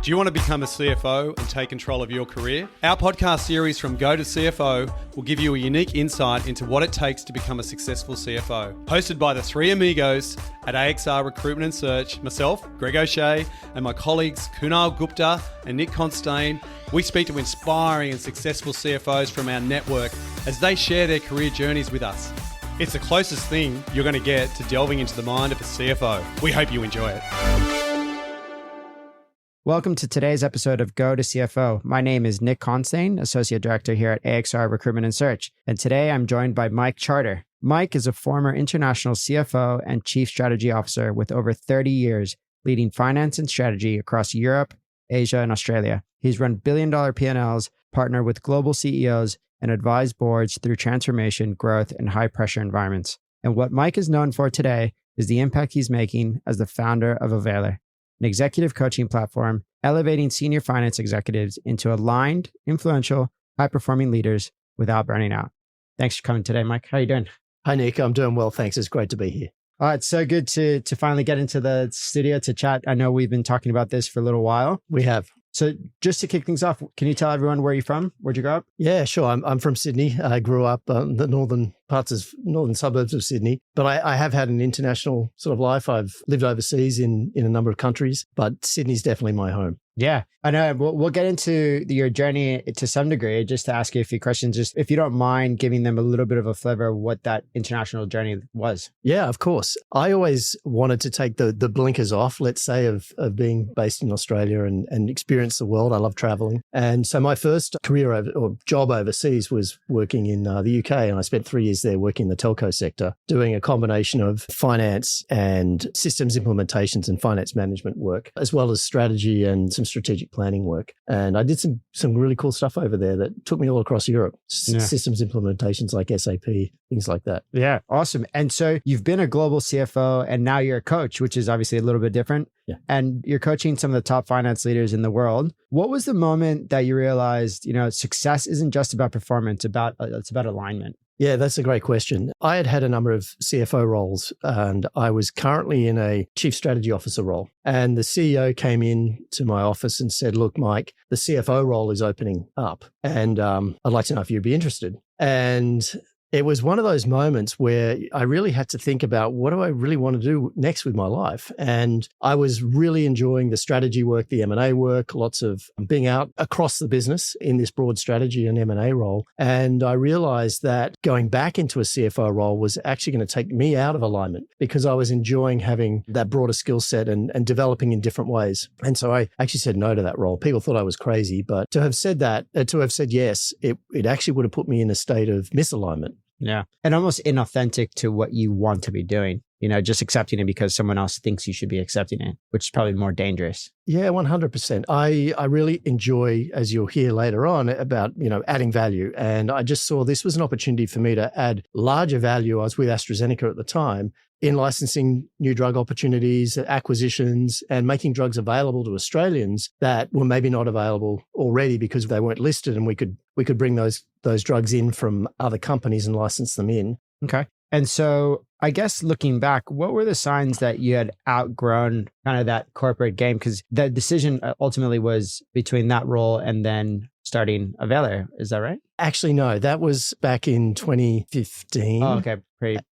Do you want to become a CFO and take control of your career? Our podcast series from Go to CFO will give you a unique insight into what it takes to become a successful CFO. Hosted by the three amigos at AXR Recruitment and Search, myself, Greg O'Shea, and my colleagues Kunal Gupta and Nick Constein, we speak to inspiring and successful CFOs from our network as they share their career journeys with us. It's the closest thing you're going to get to delving into the mind of a CFO. We hope you enjoy it. Welcome to today's episode of Go to CFO. My name is Nick Constein, Associate Director here at AXR Recruitment and Search. And today I'm joined by Mike Charter. Mike is a former international CFO and Chief Strategy Officer with over 30 years leading finance and strategy across Europe, Asia, and Australia. He's run billion-dollar P&Ls, partnered with global CEOs, and advised boards through transformation, growth, and high-pressure environments. And what Mike is known for today is the impact he's making as the founder of AVAALER, an executive coaching platform elevating senior finance executives into aligned, influential, high-performing leaders without burning out. Thanks for coming today, Mike. How are you doing? Hi, Nick. I'm doing well, thanks. It's great to be here. It's so good to finally get into the studio to chat. I know we've been talking about this for a little while. We have. So just to kick things off, can you tell everyone where you're from? Where'd you grow up? Yeah, sure. I'm from Sydney. I grew up in the northern suburbs of Sydney, but I have had an international sort of life. I've lived overseas in a number of countries, but Sydney's definitely my home. Yeah, I know. We'll get into your journey to some degree. Just to ask you a few questions, just if you don't mind giving them a little bit of a flavor of what that international journey was. Yeah, of course. I always wanted to take the blinkers off, let's say, of being based in Australia and experience the world. I love traveling. And so my first job overseas was working in the UK. And I spent 3 years there working in the telco sector, doing a combination of finance and systems implementations and finance management work, as well as strategy and some strategic planning work. And I did some really cool stuff over there that took me all across Europe. Systems implementations like SAP, things like that. Yeah, awesome. And so you've been a global CFO and now you're a coach, which is obviously a little bit different. Yeah. And you're coaching some of the top finance leaders in the world. What was the moment that you realized, success isn't just about performance, it's about alignment? Yeah, that's a great question. I had a number of CFO roles and I was currently in a chief strategy officer role. And the CEO came in to my office and said, look, Mike, the CFO role is opening up and I'd like to know if you'd be interested. And it was one of those moments where I really had to think about what do I really want to do next with my life? And I was really enjoying the strategy work, the M&A work, lots of being out across the business in this broad strategy and M&A role. And I realized that going back into a CFO role was actually going to take me out of alignment because I was enjoying having that broader skill set and developing in different ways. And so I actually said no to that role. People thought I was crazy, but to have said yes, it actually would have put me in a state of misalignment. Yeah. And almost inauthentic to what you want to be doing, just accepting it because someone else thinks you should be accepting it, which is probably more dangerous. Yeah, 100%. I really enjoy, as you'll hear later on, about, adding value. And I just saw this was an opportunity for me to add larger value. I was with AstraZeneca at the time in licensing new drug opportunities, acquisitions, and making drugs available to Australians that were maybe not available already because they weren't listed, and we could bring those drugs in from other companies and license them in. Okay. And so I guess looking back, what were the signs that you had outgrown kind of that corporate game? Because the decision ultimately was between that role and then starting AVAALER. Is that right? Actually, no, that was back in 2015. Oh, okay.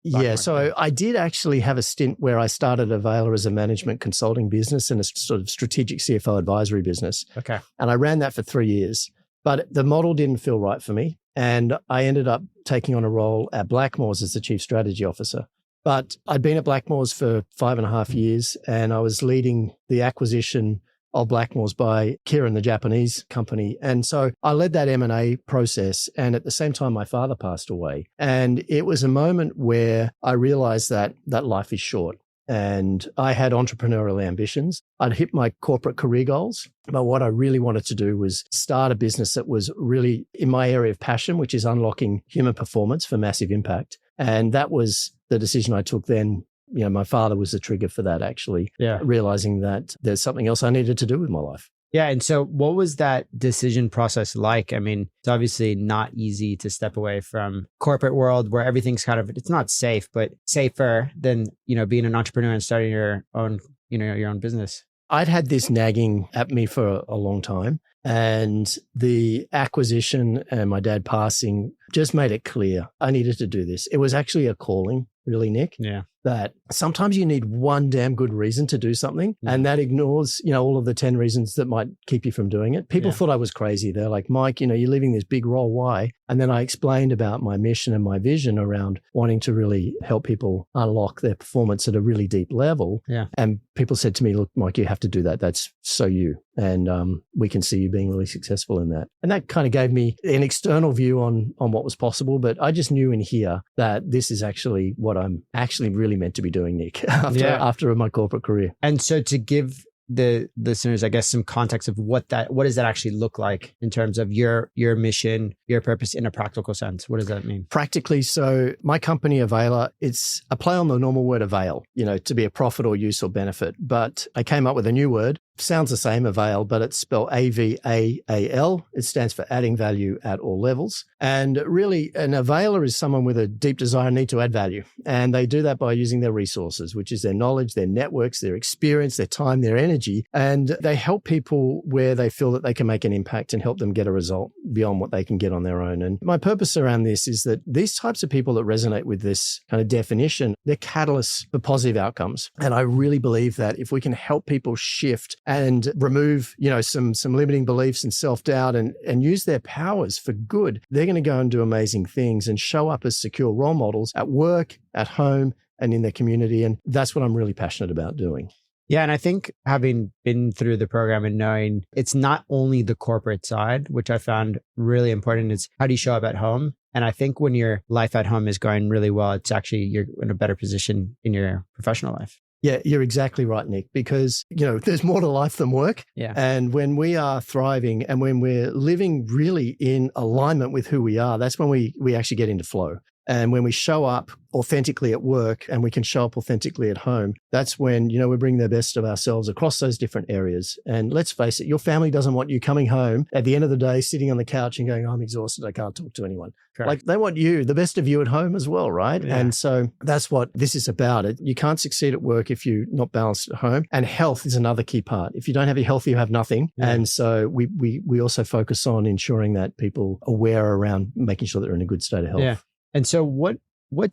Yeah, so I did actually have a stint where I started AVAALER as a management consulting business and a sort of strategic CFO advisory business. Okay. And I ran that for 3 years, but the model didn't feel right for me. And I ended up taking on a role at Blackmores as the chief strategy officer. But I'd been at Blackmores for 5.5 years and I was leading the acquisition of Blackmores by Kirin, the Japanese company. And so I led that M&A process. And at the same time, my father passed away. And it was a moment where I realized that life is short. And I had entrepreneurial ambitions. I'd hit my corporate career goals, but what I really wanted to do was start a business that was really in my area of passion, which is unlocking human performance for massive impact. And that was the decision I took then. My father was the trigger for that, actually, realizing that there's something else I needed to do with my life. Yeah. And so what was that decision process like? I mean, it's obviously not easy to step away from corporate world where everything's kind of, it's not safe, but safer than, being an entrepreneur and starting your own, your own business. I'd had this nagging at me for a long time. And the acquisition and my dad passing just made it clear I needed to do this. It was actually a calling, really, Nick. Yeah. That sometimes you need one damn good reason to do something, and that ignores, all of the 10 reasons that might keep you from doing it. People thought I was crazy. They're like, Mike, you're leaving this big role. Why? And then I explained about my mission and my vision around wanting to really help people unlock their performance at a really deep level. Yeah. And people said to me, look, Mike, you have to do that. That's so you. And we can see you being really successful in that. And that kind of gave me an external view on what was possible. But I just knew in here that this is actually what I'm actually really meant to be doing, Nick, after my corporate career. And so to give the listeners, I guess, some context of what does that actually look like in terms of your mission, your purpose in a practical sense? What does that mean? Practically, so my company, AVAALER, it's a play on the normal word avail, to be a profit or use or benefit. But I came up with a new word. Sounds the same, avail, but it's spelled AVAAL. It stands for adding value at all levels. And really, an availer is someone with a deep desire and need to add value. And they do that by using their resources, which is their knowledge, their networks, their experience, their time, their energy. And they help people where they feel that they can make an impact and help them get a result beyond what they can get on their own. And my purpose around this is that these types of people that resonate with this kind of definition, they're catalysts for positive outcomes. And I really believe that if we can help people shift and remove, some limiting beliefs and self-doubt and use their powers for good, they're going to go and do amazing things and show up as secure role models at work, at home, and in their community. And that's what I'm really passionate about doing. Yeah. And I think having been through the program and knowing it's not only the corporate side, which I found really important, it's how do you show up at home? And I think when your life at home is going really well, it's actually, you're in a better position in your professional life. Yeah, you're exactly right, Nick, because, there's more to life than work. Yeah. And when we are thriving and when we're living really in alignment with who we are, that's when we actually get into flow. And when we show up authentically at work and we can show up authentically at home, that's when, we bring the best of ourselves across those different areas. And let's face it, your family doesn't want you coming home at the end of the day, sitting on the couch and going, I'm exhausted, I can't talk to anyone. Correct. Like they want you, the best of you at home as well, right? Yeah. And so that's what this is about. You can't succeed at work if you're not balanced at home. And health is another key part. If you don't have your health, you have nothing. Yeah. And so we also focus on ensuring that people are aware around making sure they're in a good state of health. Yeah. And so what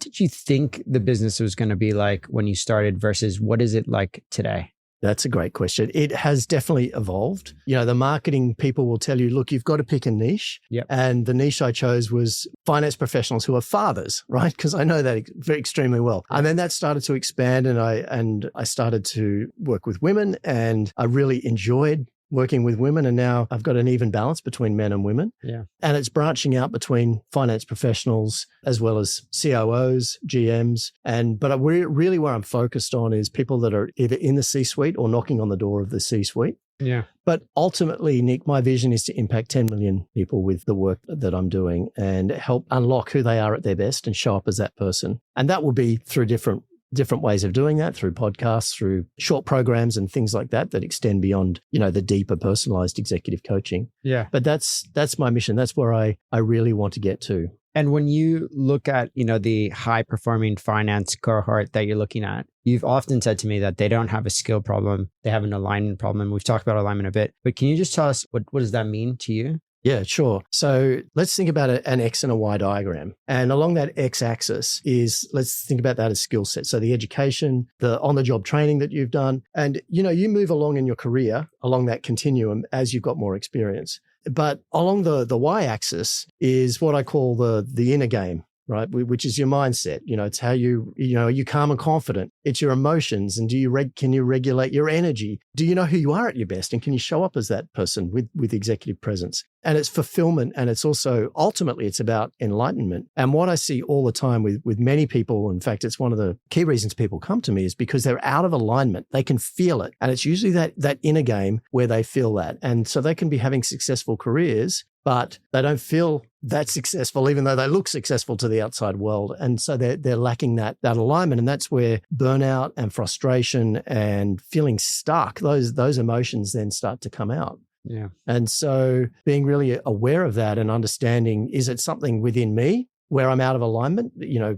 did you think the business was going to be like when you started versus what is it like today? That's a great question. It has definitely evolved. The marketing people will tell you, look, you've got to pick a niche. Yep. And the niche I chose was finance professionals who are fathers, right? Because I know that very extremely well. And then that started to expand and I started to work with women and I really enjoyed working with women. And now I've got an even balance between men and women. Yeah. And it's branching out between finance professionals as well as COOs, GMs. But really where I'm focused on is people that are either in the C-suite or knocking on the door of the C-suite. Yeah. But ultimately, Nick, my vision is to impact 10 million people with the work that I'm doing and help unlock who they are at their best and show up as that person. And that will be through different ways of doing that, through podcasts, through short programs and things like that extend beyond, the deeper personalized executive coaching. Yeah. But that's my mission. That's where I really want to get to. And when you look at, the high performing finance cohort that you're looking at, you've often said to me that they don't have a skill problem. They have an alignment problem. We've talked about alignment a bit, but can you just tell us what does that mean to you? Yeah, sure. So let's think about an X and a Y diagram. And along that X axis let's think about that as skill set. So the education, the on-the-job training that you've done. And, you move along in your career along that continuum as you've got more experience. But along the Y axis is what I call the inner game, right? Which is your mindset. It's how are you calm and confident? It's your emotions. And can you regulate your energy? Do you know who you are at your best? And can you show up as that person with executive presence? And it's fulfillment. And it's also, ultimately, it's about enlightenment. And what I see all the time with many people, in fact, it's one of the key reasons people come to me is because they're out of alignment. They can feel it. And it's usually that inner game where they feel that. And so they can be having successful careers, but they don't feel that successful, even though they look successful to the outside world. And so they're lacking that alignment. And that's where burnout and frustration and feeling stuck, those emotions then start to come out. Yeah. And so being really aware of that and understanding, is it something within me where I'm out of alignment,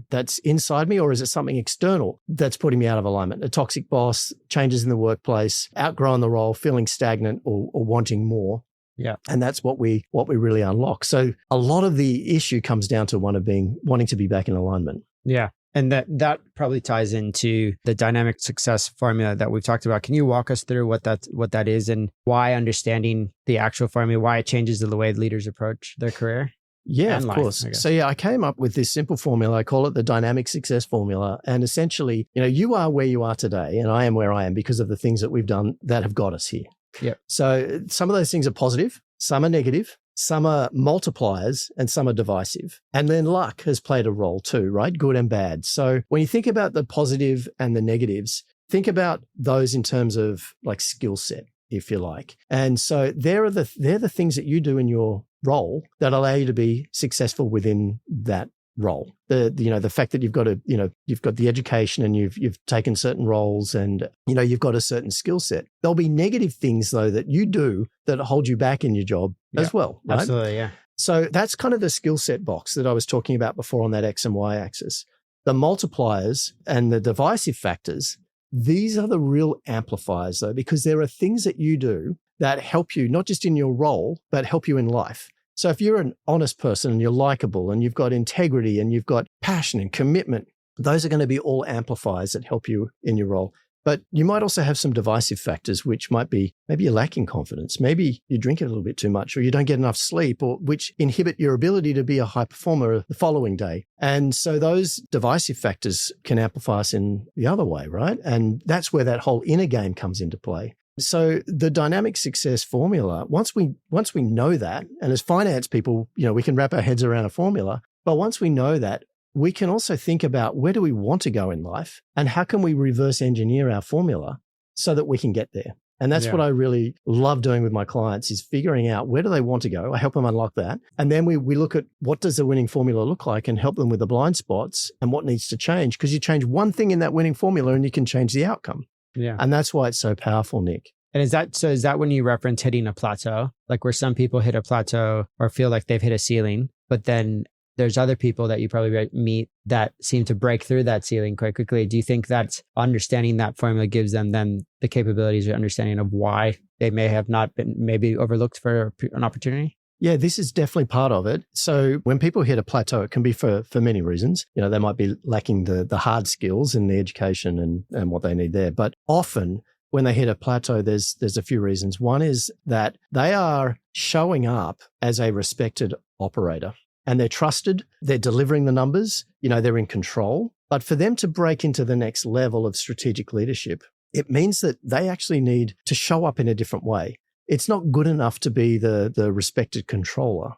that's inside me, or is it something external that's putting me out of alignment? A toxic boss, changes in the workplace, outgrowing the role, feeling stagnant or wanting more. Yeah. And that's what we really unlock. So a lot of the issue comes down to wanting to be back in alignment. Yeah. And that probably ties into the dynamic success formula that we've talked about. Can you walk us through what that is and why understanding the actual formula, why it changes the way leaders approach their career? Yeah, of course. So I came up with this simple formula. I call it the dynamic success formula. And essentially, you are where you are today and I am where I am because of the things that we've done that have got us here. Yeah. So some of those things are positive, some are negative, some are multipliers, and some are divisive. And then luck has played a role too, right? Good and bad. So when you think about the positive and the negatives, think about those in terms of like skill set, if you like. And so they're the things that you do in your role that allow you to be successful within that role. The fact that you've got the education and you've taken certain roles and you've got a certain skill set. There'll be negative things though that you do that hold you back in your job as well, right? Absolutely, yeah. So that's kind of the skill set box that I was talking about before on that X and Y axis. The multipliers and the divisive factors, these are the real amplifiers though, because there are things that you do that help you not just in your role, but help you in life. So if you're an honest person and you're likable and you've got integrity and you've got passion and commitment, those are going to be all amplifiers that help you in your role. But you might also have some divisive factors, which might be maybe you're lacking confidence, maybe you drink a little bit too much or you don't get enough sleep, or which inhibit your ability to be a high performer the following day. And so those divisive factors can amplify us in the other way, right? And that's where that whole inner game comes into play. So the dynamic success formula, once we know that, and as finance people, we can wrap our heads around a formula, but once we know that, we can also think about where do we want to go in life and how can we reverse engineer our formula so that we can get there. And that's what I really love doing with my clients is figuring out where do they want to go. I help them unlock that. And then we look at what does the winning formula look like and help them with the blind spots and what needs to change, because you change one thing in that winning formula and you can change the outcome. Yeah. And that's why it's so powerful, Nick. And is that when you reference hitting a plateau, like where some people hit a plateau or feel like they've hit a ceiling, but then there's other people that you probably meet that seem to break through that ceiling quite quickly. Do you think that understanding that formula gives them then the capabilities or understanding of why they may have not been maybe overlooked for an opportunity? Yeah, this is definitely part of it. So when people hit a plateau, it can be for many reasons. They might be lacking the hard skills in the education and what they need there. But often when they hit a plateau, there's a few reasons. One is that they are showing up as a respected operator and they're trusted. They're delivering the numbers, they're in control. But for them to break into the next level of strategic leadership, it means that they actually need to show up in a different way. It's not good enough to be the respected controller.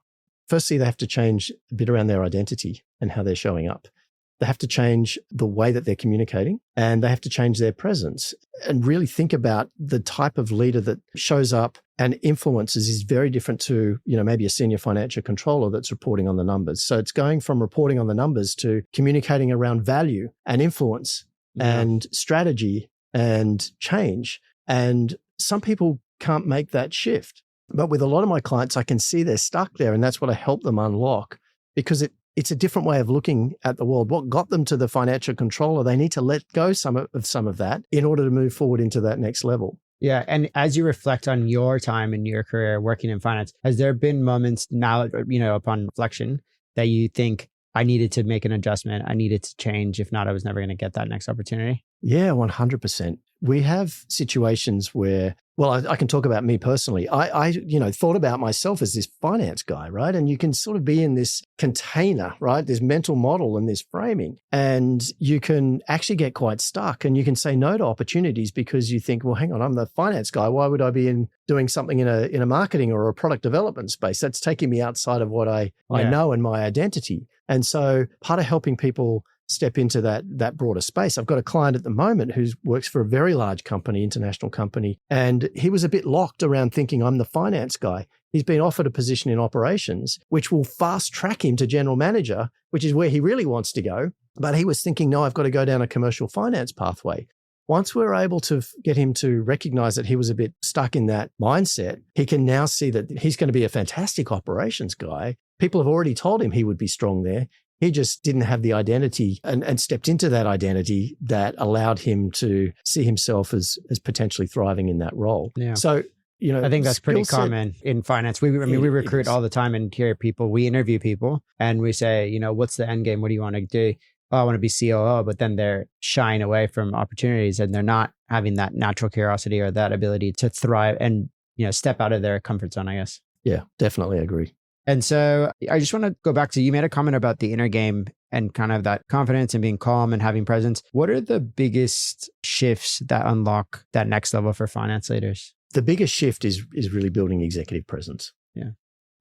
Firstly, they have to change a bit around their identity and how they're showing up. They have to change the way that they're communicating and they have to change their presence and really think about the type of leader that shows up and influences is very different to, maybe a senior financial controller that's reporting on the numbers. So it's going from reporting on the numbers to communicating around value and influence and strategy and change. And some people can't make that shift. But with a lot of my clients, I can see they're stuck there. And that's what I help them unlock because it's a different way of looking at the world. What got them to the financial controller, they need to let go some of that in order to move forward into that next level. Yeah. And as you reflect on your time in your career working in finance, has there been moments now, upon reflection that you think I needed to make an adjustment, I needed to change, if not, I was never going to get that next opportunity? Yeah, 100%. We have situations where, I can talk about me personally. I thought about myself as this finance guy, right? And you can sort of be in this container, right? This mental model and this framing, and you can actually get quite stuck and you can say no to opportunities because you think, well, hang on, I'm the finance guy. Why would I be doing something in a marketing or a product development space? That's taking me outside of what I know and my identity. And so part of helping people step into that broader space. I've got a client at the moment who works for a very large company, international company, and he was a bit locked around thinking, I'm the finance guy. He's been offered a position in operations, which will fast track him to general manager, which is where he really wants to go. But he was thinking, no, I've got to go down a commercial finance pathway. Once we're able to get him to recognize that he was a bit stuck in that mindset, he can now see that he's going to be a fantastic operations guy. People have already told him he would be strong there. He just didn't have the identity and stepped into that identity that allowed him to see himself as potentially thriving in that role. Yeah. So, I think that's pretty common in finance. We recruit all the time and hear people, we interview people and we say, what's the end game? What do you want to do? Oh, I want to be COO, but then they're shying away from opportunities and they're not having that natural curiosity or that ability to thrive and, step out of their comfort zone, I guess. Yeah, definitely agree. And so I just want to go back to, you made a comment about the inner game and kind of that confidence and being calm and having presence. What are the biggest shifts that unlock that next level for finance leaders? The biggest shift is really building executive presence. Yeah.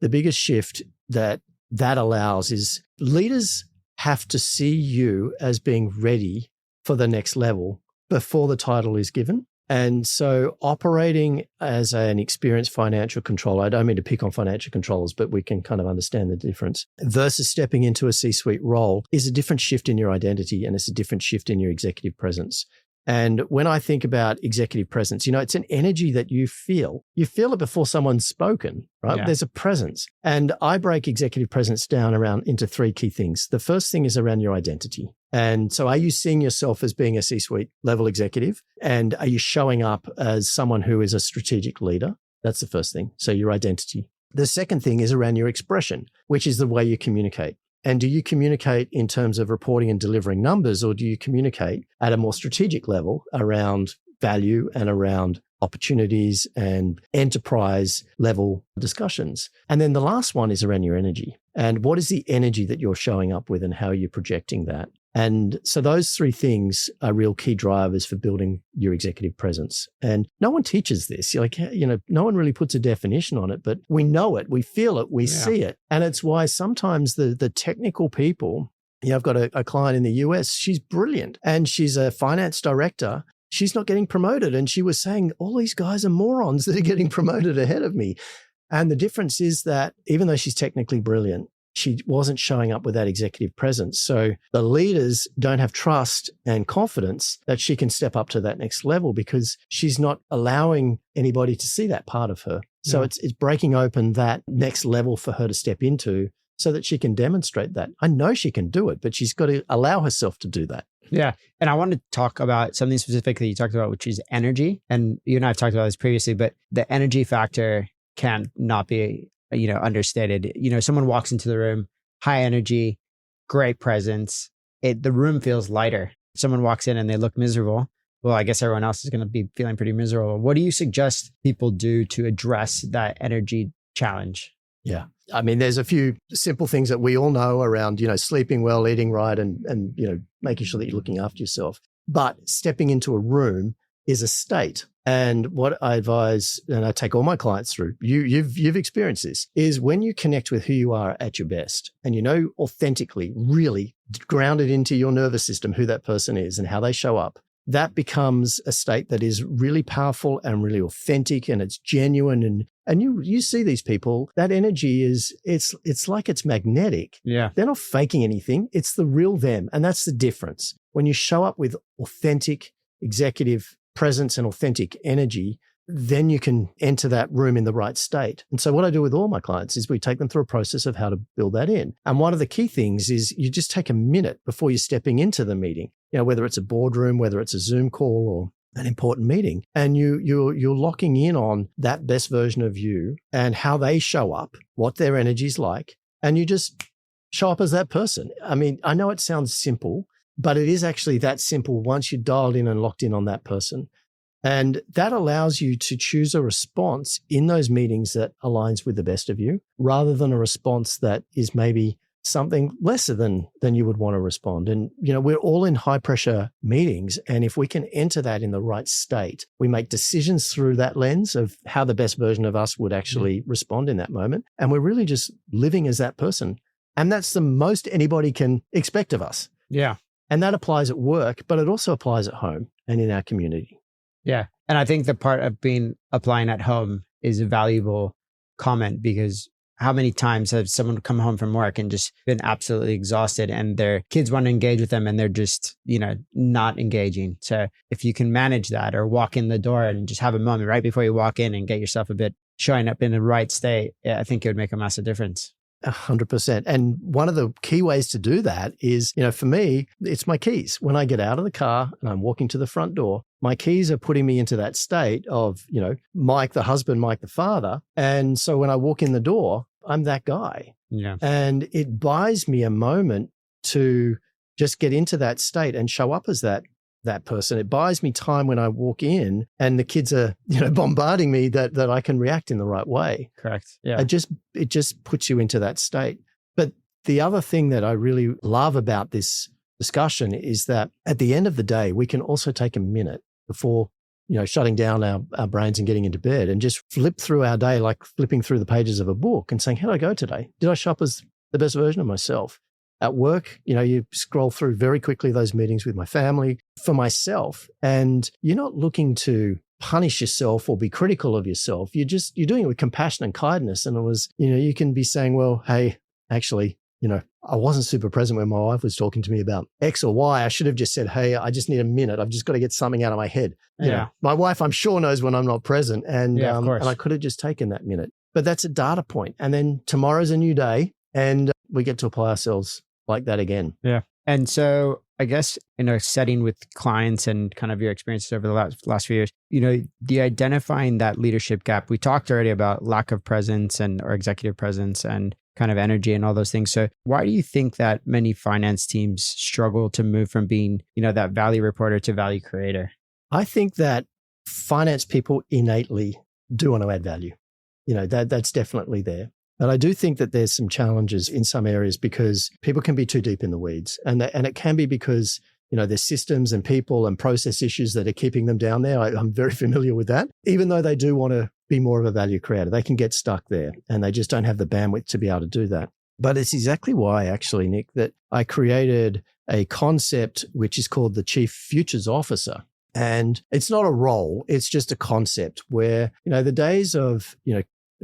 The biggest shift that allows is leaders have to see you as being ready for the next level before the title is given. And so operating as an experienced financial controller, I don't mean to pick on financial controllers, but we can kind of understand the difference, versus stepping into a C-suite role is a different shift in your identity and it's a different shift in your executive presence. And when I think about executive presence, it's an energy that you feel. You feel it before someone's spoken, right? Yeah. There's a presence. And I break executive presence down into three key things. The first thing is around your identity. And so are you seeing yourself as being a C-suite level executive? And are you showing up as someone who is a strategic leader? That's the first thing. So your identity. The second thing is around your expression, which is the way you communicate. And do you communicate in terms of reporting and delivering numbers, or do you communicate at a more strategic level around value and around opportunities and enterprise level discussions? And then the last one is around your energy. And what is the energy that you're showing up with and how are you projecting that? And so those three things are real key drivers for building your executive presence. And no one teaches this. No one really puts a definition on it, but we know it, we feel it, we see it. And it's why sometimes the technical people, I've got a client in the US, she's brilliant and she's a finance director. She's not getting promoted. And she was saying, all these guys are morons that are getting promoted ahead of me. And the difference is that even though she's technically brilliant, she wasn't showing up with that executive presence. So the leaders don't have trust and confidence that she can step up to that next level because she's not allowing anybody to see that part of her. So it's breaking open that next level for her to step into so that she can demonstrate that. I know she can do it, but she's got to allow herself to do that. Yeah. And I want to talk about something specific that you talked about, which is energy. And you and I have talked about this previously, but the energy factor can not be understated. Someone walks into the room, high energy, great presence. The room feels lighter. Someone walks in and they look miserable. Well, I guess everyone else is going to be feeling pretty miserable. What do you suggest people do to address that energy challenge? Yeah. I mean, there's a few simple things that we all know around, sleeping well, eating right, and making sure that you're looking after yourself. But stepping into a room is a state. And what I advise, and I take all my clients through, you've experienced this, is when you connect with who you are at your best and authentically, really grounded into your nervous system who that person is and how they show up, that becomes a state that is really powerful and really authentic and it's genuine. And you see these people, that energy it's like it's magnetic. Yeah. They're not faking anything. It's the real them. And that's the difference. When you show up with authentic executive presence and authentic energy, then you can enter that room in the right state. And so what I do with all my clients is we take them through a process of how to build that in. And one of the key things is you just take a minute before you're stepping into the meeting, whether it's a boardroom, whether it's a Zoom call or an important meeting, and you're locking in on that best version of you and how they show up, what their energy's like, and you just show up as that person. I mean, I know it sounds simple, but it is actually that simple once you're dialed in and locked in on that person. And that allows you to choose a response in those meetings that aligns with the best of you, rather than a response that is maybe something lesser than you would want to respond. And, we're all in high pressure meetings. And if we can enter that in the right state, we make decisions through that lens of how the best version of us would actually respond in that moment. And we're really just living as that person. And that's the most anybody can expect of us. Yeah. And that applies at work, but it also applies at home and in our community. Yeah. And I think the part of applying at home is a valuable comment, because how many times have someone come home from work and just been absolutely exhausted and their kids want to engage with them and they're just, not engaging. So if you can manage that or walk in the door and just have a moment right before you walk in and get yourself a bit showing up in the right state, I think it would make a massive difference. 100%. And one of the key ways to do that is, for me, it's my keys. When I get out of the car and I'm walking to the front door, my keys are putting me into that state of, Mike the husband, Mike the father. And so when I walk in the door, I'm that guy. Yeah. And it buys me a moment to just get into that state and show up as that person. It buys me time when I walk in and the kids are, bombarding me that I can react in the right way. Correct. Yeah. It just puts you into that state. But the other thing that I really love about this discussion is that at the end of the day, we can also take a minute before, shutting down our brains and getting into bed and just flip through our day, like flipping through the pages of a book and saying, how did I go today? Did I show up as the best version of myself? At work, you scroll through very quickly those meetings with my family, for myself, and you're not looking to punish yourself or be critical of yourself. You're doing it with compassion and kindness. And it was, you can be saying, well, hey, actually, I wasn't super present when my wife was talking to me about X or Y. I should have just said, hey, I just need a minute. I've just got to get something out of my head. My wife, I'm sure, knows when I'm not present. And I could have just taken that minute. But that's a data point. And then tomorrow's a new day and we get to apply ourselves like that again. Yeah. And so I guess in a setting with clients and kind of your experiences over the last few years, the identifying that leadership gap, we talked already about lack of presence or executive presence and kind of energy and all those things. So why do you think that many finance teams struggle to move from being, that value reporter to value creator? I think that finance people innately do want to add value. That's definitely there. But I do think that there's some challenges in some areas because people can be too deep in the weeds. And it can be because, there's systems and people and process issues that are keeping them down there. I'm very familiar with that. Even though they do want to be more of a value creator, they can get stuck there and they just don't have the bandwidth to be able to do that. But it's exactly why, actually, Nick, that I created a concept which is called the Chief Futures Officer. And it's not a role, it's just a concept where, the days of,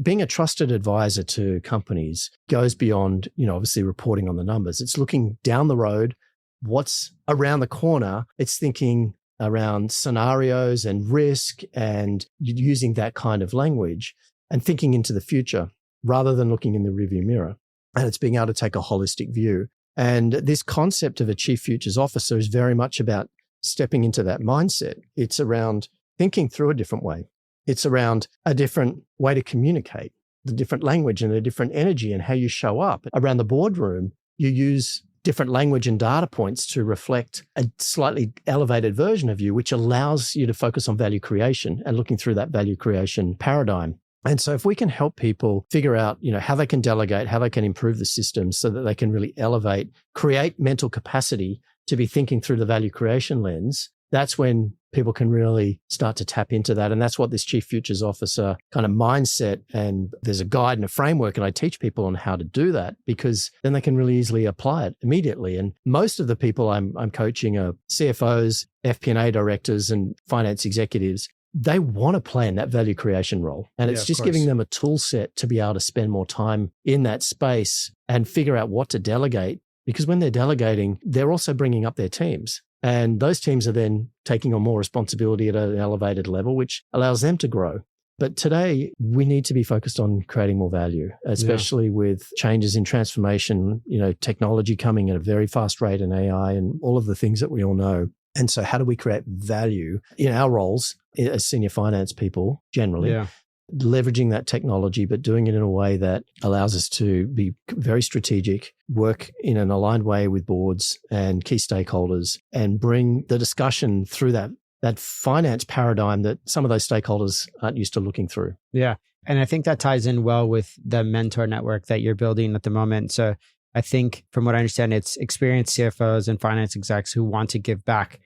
being a trusted advisor to companies goes beyond, obviously reporting on the numbers. It's looking down the road, what's around the corner. It's thinking around scenarios and risk and using that kind of language and thinking into the future rather than looking in the rearview mirror. And it's being able to take a holistic view. And this concept of a chief futures officer is very much about stepping into that mindset. It's around thinking through a different way. It's around a different way to communicate, the different language and a different energy and how you show up. Around the boardroom, you use different language and data points to reflect a slightly elevated version of you, which allows you to focus on value creation and looking through that value creation paradigm. And so if we can help people figure out, how they can delegate, how they can improve the system so that they can really elevate, create mental capacity to be thinking through the value creation lens, that's when people can really start to tap into that. And that's what this Chief Futures Officer kind of mindset, and there's a guide and a framework, and I teach people on how to do that because then they can really easily apply it immediately. And most of the people I'm coaching are CFOs, FP&A directors, and finance executives. They want to play in that value creation role. And it's just giving them a tool set to be able to spend more time in that space and figure out what to delegate. Because when they're delegating, they're also bringing up their teams. And those teams are then taking on more responsibility at an elevated level, which allows them to grow. But today, we need to be focused on creating more value, especially with changes in transformation, technology coming at a very fast rate and AI and all of the things that we all know. And so how do we create value in our roles as senior finance people generally? Yeah. Leveraging that technology, but doing it in a way that allows us to be very strategic, work in an aligned way with boards and key stakeholders, and bring the discussion through that finance paradigm that some of those stakeholders aren't used to looking through. Yeah. And I think that ties in well with the mentor network that you're building at the moment. So I think from what I understand, it's experienced CFOs and finance execs who want to give back.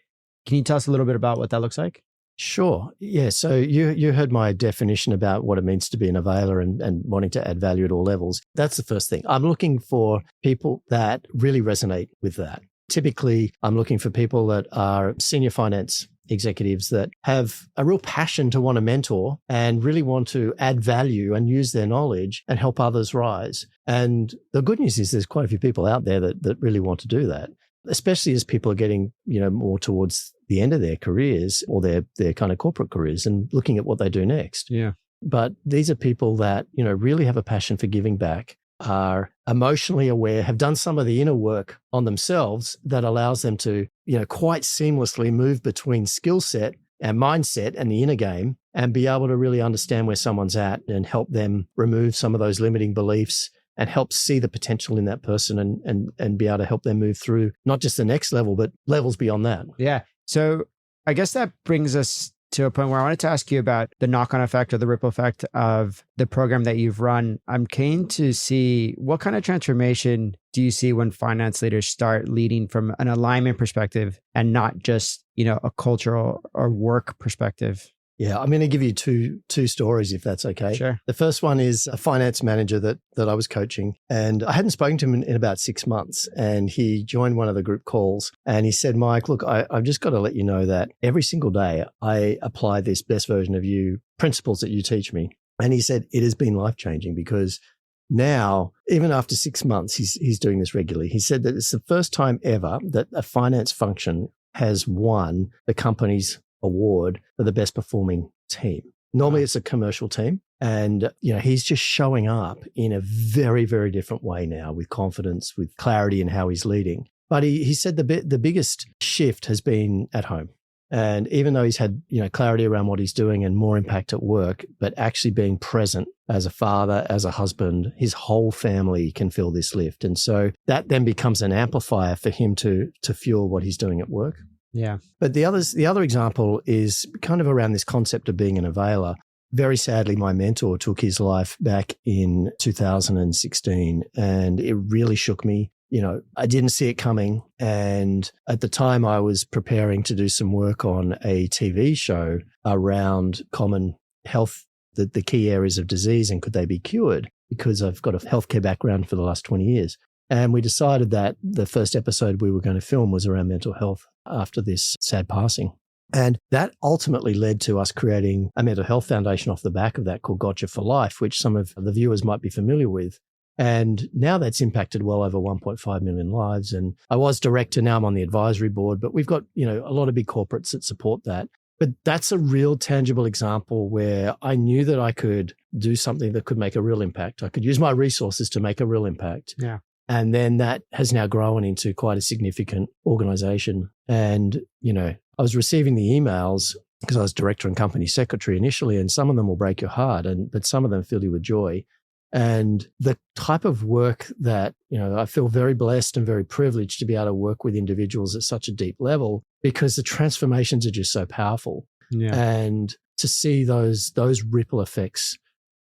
Can you tell us a little bit about what that looks like? Sure. Yeah. So you heard my definition about what it means to be an availer and wanting to add value at all levels. That's the first thing. I'm looking for people that really resonate with that. Typically, I'm looking for people that are senior finance executives that have a real passion to want to mentor and really want to add value and use their knowledge and help others rise. And the good news is there's quite a few people out there that really want to do that, especially as people are getting, more towards the end of their careers or their kind of corporate careers and looking at what they do next. Yeah. But these are people that, really have a passion for giving back are emotionally aware, have done some of the inner work on themselves that allows them to, quite seamlessly move between skill set and mindset and the inner game and be able to really understand where someone's at and help them remove some of those limiting beliefs and help see the potential in that person and be able to help them move through not just the next level, but levels beyond that. Yeah. So I guess that brings us to a point where I wanted to ask you about the knock-on effect or the ripple effect of the program that you've run. I'm keen to see what kind of transformation do you see when finance leaders start leading from an alignment perspective and not just, a cultural or work perspective? Yeah, I'm going to give you two stories if that's okay. Sure. The first one is a finance manager that I was coaching, and I hadn't spoken to him in about 6 months, and he joined one of the group calls and he said, Mike, look, I've just got to let you know that every single day I apply this best version of you principles that you teach me. And he said, it has been life-changing because now, even after 6 months, he's doing this regularly. He said that it's the first time ever that a finance function has won the company's award for the best performing team. Normally it's a commercial team, and he's just showing up in a very, very different way now, with confidence, with clarity in how he's leading. But he said the biggest shift has been at home. And even though he's had clarity around what he's doing and more impact at work, but actually being present as a father, as a husband, his whole family can feel this lift. And so that then becomes an amplifier for him to fuel what he's doing at work. Yeah. But the other example is kind of around this concept of being an availer. Very sadly, my mentor took his life back in 2016, and it really shook me. I didn't see it coming. And at the time, I was preparing to do some work on a TV show around common health, the key areas of disease, and could they be cured? Because I've got a healthcare background for the last 20 years. And we decided that the first episode we were going to film was around mental health after this sad passing. And that ultimately led to us creating a mental health foundation off the back of that called Gotcha4Life, which some of the viewers might be familiar with. And now that's impacted well over 1.5 million lives. And I was director, now I'm on the advisory board, but we've got, a lot of big corporates that support that. But that's a real tangible example where I knew that I could do something that could make a real impact. I could use my resources to make a real impact. Yeah. And then that has now grown into quite a significant organization. And, I was receiving the emails because I was director and company secretary initially, and some of them will break your heart, but some of them fill you with joy. And the type of work that, I feel very blessed and very privileged to be able to work with individuals at such a deep level, because the transformations are just so powerful. Yeah. And to see those ripple effects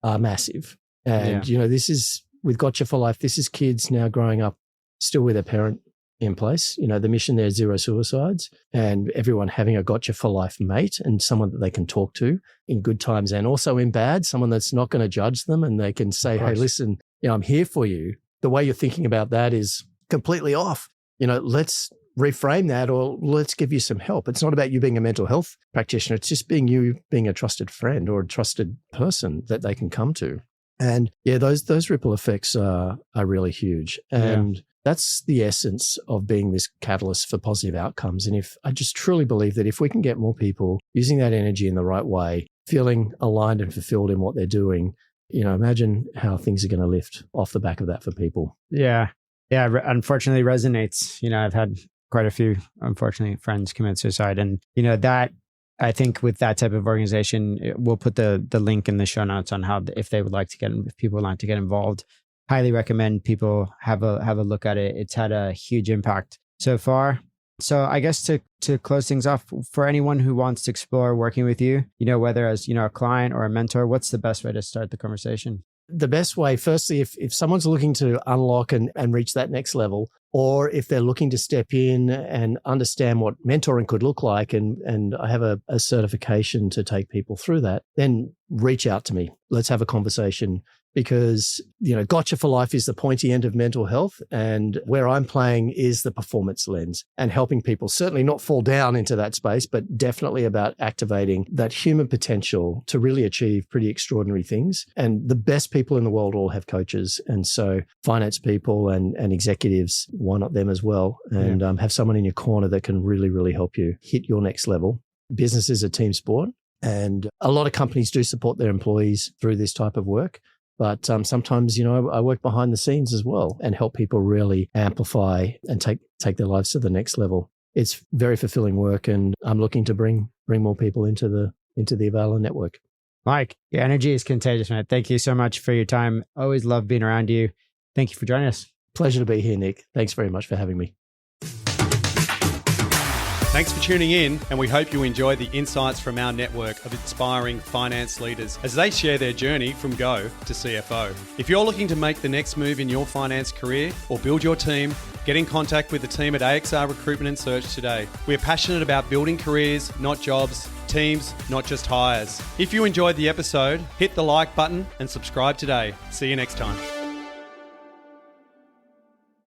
are massive. And, this is, with Gotcha4Life, this is kids now growing up still with a parent in place. The mission there is 0 suicides, and everyone having a Gotcha4Life mate and someone that they can talk to in good times and also in bad, someone that's not going to judge them, and they can say, hey, listen, I'm here for you. The way you're thinking about that is completely off. Let's reframe that, or let's give you some help. It's not about you being a mental health practitioner. It's just being a trusted friend or a trusted person that they can come to. And those ripple effects are really huge. And that's the essence of being this catalyst for positive outcomes. And if I just truly believe that if we can get more people using that energy in the right way, feeling aligned and fulfilled in what they're doing, imagine how things are going to lift off the back of that for people. Yeah. Yeah. Unfortunately resonates. I've had quite a few, unfortunately, friends commit suicide. And, that, I think with that type of organization, we'll put the link in the show notes on how, if people would like to get involved. Highly recommend people have a look at it. It's had a huge impact so far. So I guess to close things off, for anyone who wants to explore working with you, whether as, a client or a mentor, what's the best way to start the conversation? The best way, firstly, if someone's looking to unlock and reach that next level, or if they're looking to step in and understand what mentoring could look like, and I have a certification to take people through that, then reach out to me. Let's have a conversation, because, Gotcha4Life is the pointy end of mental health, and where I'm playing is the performance lens and helping people certainly not fall down into that space, but definitely about activating that human potential to really achieve pretty extraordinary things. And the best people in the world all have coaches. And so finance people and executives, why not them as well? And have someone in your corner that can really, really help you hit your next level. Business is a team sport, and a lot of companies do support their employees through this type of work. But sometimes, I work behind the scenes as well and help people really amplify and take their lives to the next level. It's very fulfilling work, and I'm looking to bring more people into the AVAALER network. Mike, your energy is contagious, man. Thank you so much for your time. Always love being around you. Thank you for joining us. Pleasure to be here, Nick. Thanks very much for having me. Thanks for tuning in, and we hope you enjoy the insights from our network of inspiring finance leaders as they share their journey from Go to CFO. If you're looking to make the next move in your finance career or build your team, get in contact with the team at AXR Recruitment and Search today. We're passionate about building careers, not jobs, teams, not just hires. If you enjoyed the episode, hit the like button and subscribe today. See you next time.